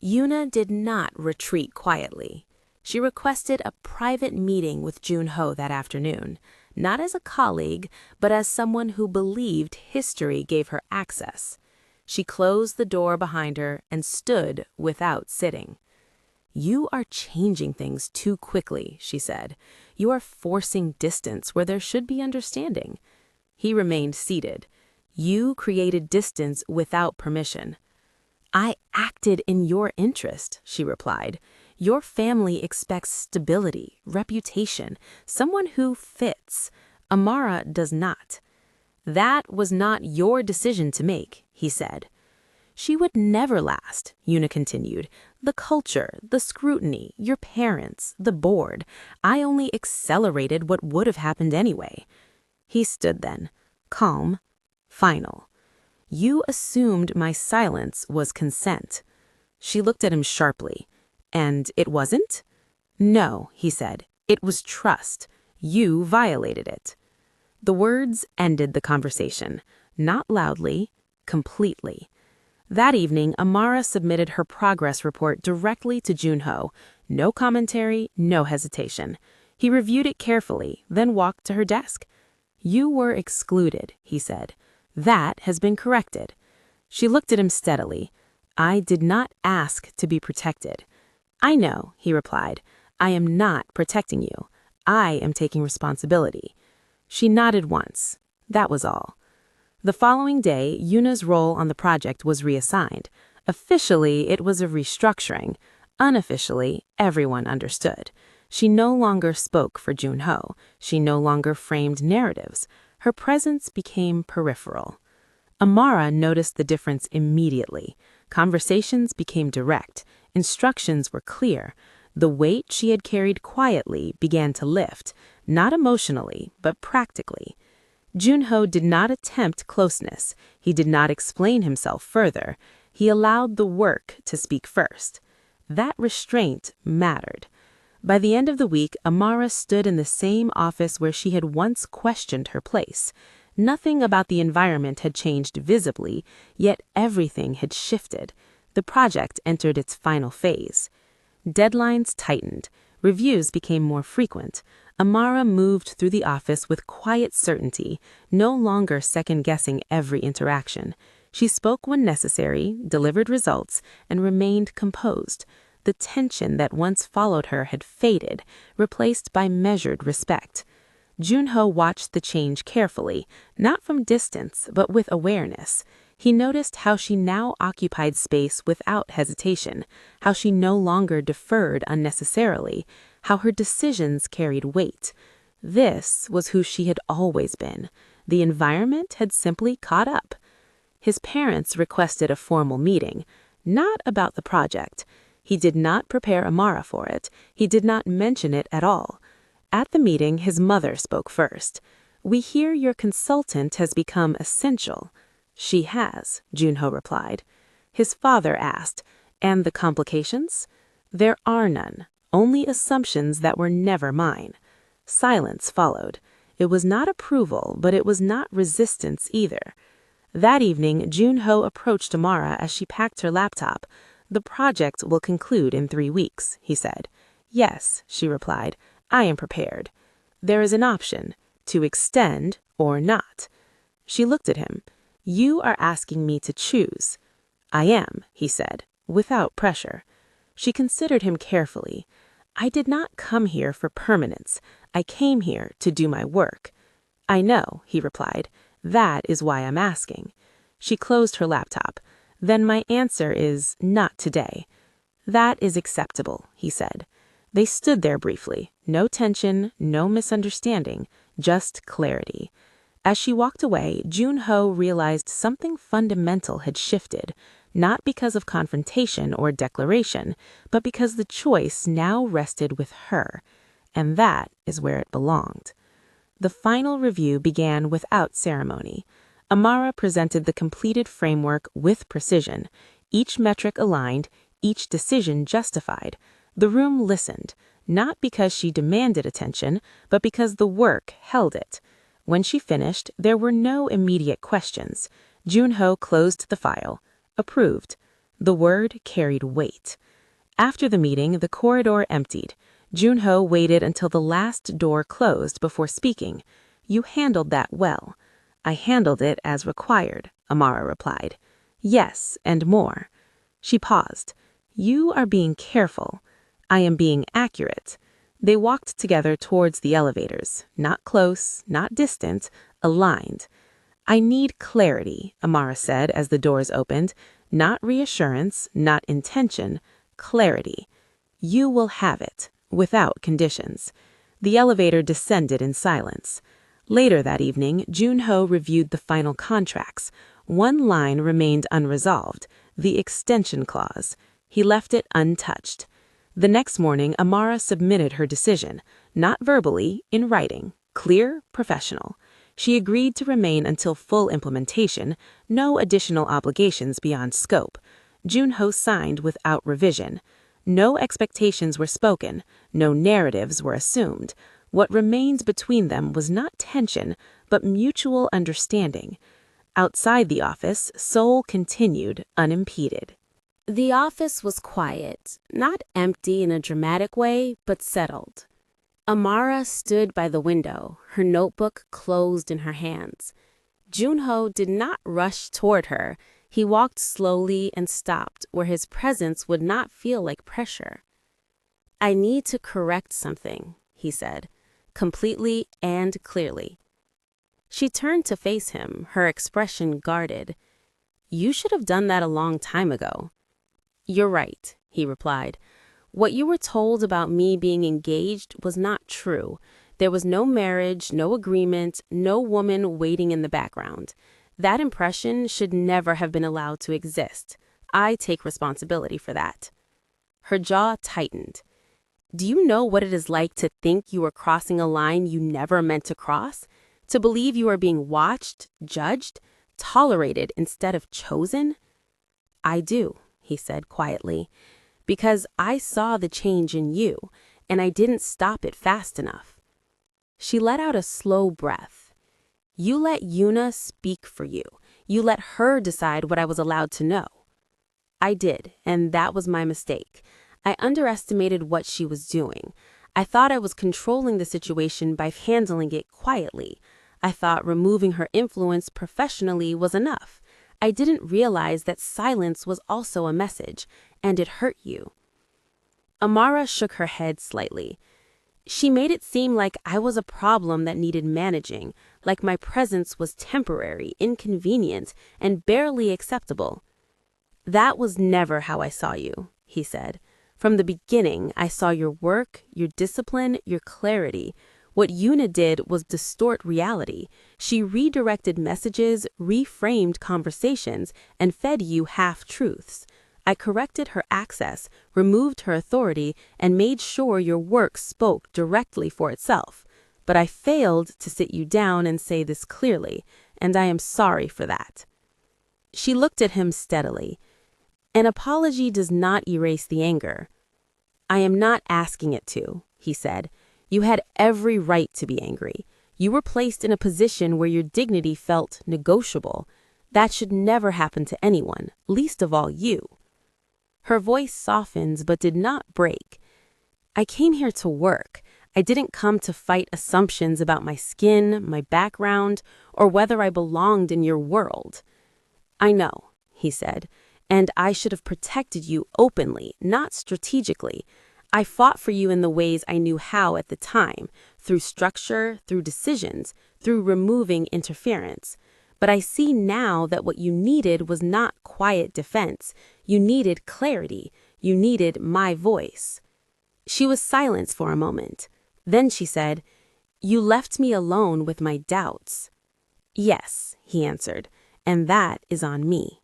Yuna did not retreat quietly. She requested a private meeting with Junho that afternoon, not as a colleague, but as someone who believed history gave her access. She closed the door behind her and stood without sitting. "You are changing things too quickly," she said. "You are forcing distance where there should be understanding." He remained seated. "You created distance without permission." "I acted in your interest," she replied. "Your family expects stability, reputation, someone who fits. Amara does not." "That was not your decision to make," he said. "She would never last," Yuna continued. "The culture, the scrutiny, your parents, the board. I only accelerated what would have happened anyway." He stood then, calm, final. "You assumed my silence was consent." She looked at him sharply. "And it wasn't?" "No," he said. "It was trust. You violated it." The words ended the conversation, not loudly, completely. That evening, Amara submitted her progress report directly to Junho. No commentary, no hesitation. He reviewed it carefully, then walked to her desk. "You were excluded," he said. "That has been corrected." She looked at him steadily. "I did not ask to be protected." "I know," he replied. "I am not protecting you. I am taking responsibility." She nodded once. That was all. The following day, Yuna's role on the project was reassigned. Officially, it was a restructuring. Unofficially, everyone understood. She no longer spoke for Junho. She no longer framed narratives. Her presence became peripheral. Amara noticed the difference immediately. Conversations became direct. Instructions were clear. The weight she had carried quietly began to lift, not emotionally, but practically. Junho did not attempt closeness. He did not explain himself further. He allowed the work to speak first. That restraint mattered. By the end of the week, Amara stood in the same office where she had once questioned her place. Nothing about the environment had changed visibly, yet everything had shifted. The project entered its final phase. Deadlines tightened. Reviews became more frequent. Amara moved through the office with quiet certainty, no longer second-guessing every interaction. She spoke when necessary, delivered results, and remained composed. The tension that once followed her had faded, replaced by measured respect. Junho watched the change carefully, not from distance, but with awareness. He noticed how she now occupied space without hesitation, how she no longer deferred unnecessarily, how her decisions carried weight. This was who she had always been. The environment had simply caught up. His parents requested a formal meeting, not about the project. He did not prepare Amara for it. He did not mention it at all. At the meeting, his mother spoke first. "We hear your consultant has become essential." "She has," Junho replied. His father asked, "And the complications?" "There are none, only assumptions that were never mine." Silence followed. It was not approval, but it was not resistance either. That evening, Junho approached Amara as she packed her laptop. "The project will conclude in 3 weeks," he said. "Yes," she replied. "I am prepared. There is an option, to extend or not." She looked at him. "You are asking me to choose." "I am," he said, without pressure. She considered him carefully. "I did not come here for permanence. I came here to do my work." "I know," he replied. "That is why I'm asking." She closed her laptop. "Then my answer is not today." "That is acceptable," he said. They stood there briefly. No tension, no misunderstanding, just clarity. As she walked away, Junho realized something fundamental had shifted, not because of confrontation or declaration, but because the choice now rested with her. And that is where it belonged. The final review began without ceremony. Amara presented the completed framework with precision, each metric aligned, each decision justified. The room listened, not because she demanded attention, but because the work held it. When she finished, there were no immediate questions. Junho closed the file. Approved. The word carried weight. After the meeting, the corridor emptied. Junho waited until the last door closed before speaking. "You handled that well." "I handled it as required," Amara replied. "Yes, and more." She paused. "You are being careful. I am being accurate." They walked together towards the elevators, not close, not distant, aligned. "I need clarity," Amara said as the doors opened. "Not reassurance, not intention, clarity. You will have it, without conditions." The elevator descended in silence. Later that evening, Junho reviewed the final contracts. One line remained unresolved, the extension clause. He left it untouched. The next morning, Amara submitted her decision, not verbally, in writing, clear, professional. She agreed to remain until full implementation, no additional obligations beyond scope. Junho signed without revision. No expectations were spoken, no narratives were assumed. What remained between them was not tension, but mutual understanding. Outside the office, Seoul continued unimpeded. The office was quiet, not empty in a dramatic way, but settled. Amara stood by the window, her notebook closed in her hands. Junho did not rush toward her. He walked slowly and stopped where his presence would not feel like pressure. "I need to correct something," he said, completely and clearly. She turned to face him, her expression guarded. "You should have done that a long time ago." "You're right," he replied. "What you were told about me being engaged was not true. There was no marriage, no agreement, no woman waiting in the background. That impression should never have been allowed to exist. I take responsibility for that." Her jaw tightened. "Do you know what it is like to think you are crossing a line you never meant to cross? To believe you are being watched, judged, tolerated instead of chosen?" "I do," he said quietly, "because I saw the change in you, and I didn't stop it fast enough." She let out a slow breath. "You let Yuna speak for you. You let her decide what I was allowed to know." "I did, and that was my mistake. I underestimated what she was doing. I thought I was controlling the situation by handling it quietly. I thought removing her influence professionally was enough. I didn't realize that silence was also a message, and it hurt you." Amara shook her head slightly. "She made it seem like I was a problem that needed managing, like my presence was temporary, inconvenient, and barely acceptable." "That was never how I saw you," he said. "From the beginning, I saw your work, your discipline, your clarity. What Yuna did was distort reality. She redirected messages, reframed conversations, and fed you half-truths. I corrected her access, removed her authority, and made sure your work spoke directly for itself. But I failed to sit you down and say this clearly, and I am sorry for that." She looked at him steadily. "An apology does not erase the anger." "I am not asking it to," he said. "You had every right to be angry. You were placed in a position where your dignity felt negotiable. That should never happen to anyone, least of all you." Her voice softened but did not break. "I came here to work. I didn't come to fight assumptions about my skin, my background, or whether I belonged in your world." "I know," he said, "and I should have protected you openly, not strategically. I fought for you in the ways I knew how at the time, through structure, through decisions, through removing interference. But I see now that what you needed was not quiet defense. You needed clarity. You needed my voice." She was silent for a moment. Then she said, "You left me alone with my doubts." "Yes," he answered, "and that is on me."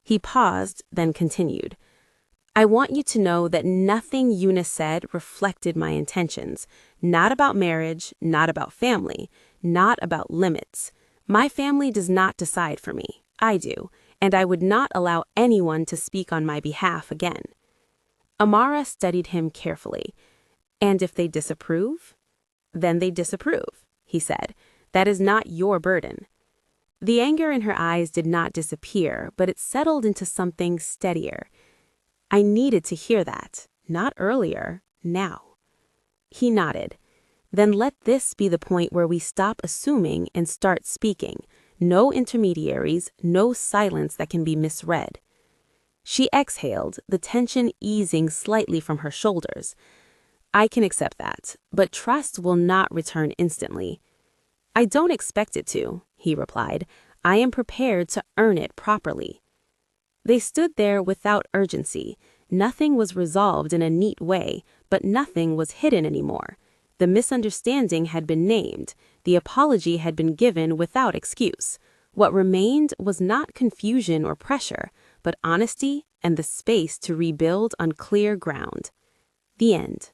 He paused, then continued. "I want you to know that nothing Yuna said reflected my intentions. Not about marriage, not about family, not about limits. My family does not decide for me. I do, and I would not allow anyone to speak on my behalf again." Amara studied him carefully. "And if they disapprove?" "Then they disapprove," he said. "That is not your burden." The anger in her eyes did not disappear, but it settled into something steadier. I needed to hear that, not earlier, now. He nodded. Then let this be the point where we stop assuming and start speaking. No intermediaries, no silence that can be misread. She exhaled, the tension easing slightly from her shoulders. I can accept that, but trust will not return instantly. I don't expect it to, he replied. I am prepared to earn it properly. They stood there without urgency. Nothing was resolved in a neat way, but nothing was hidden anymore. The misunderstanding had been named. The apology had been given without excuse. What remained was not confusion or pressure, but honesty and the space to rebuild on clear ground. The end.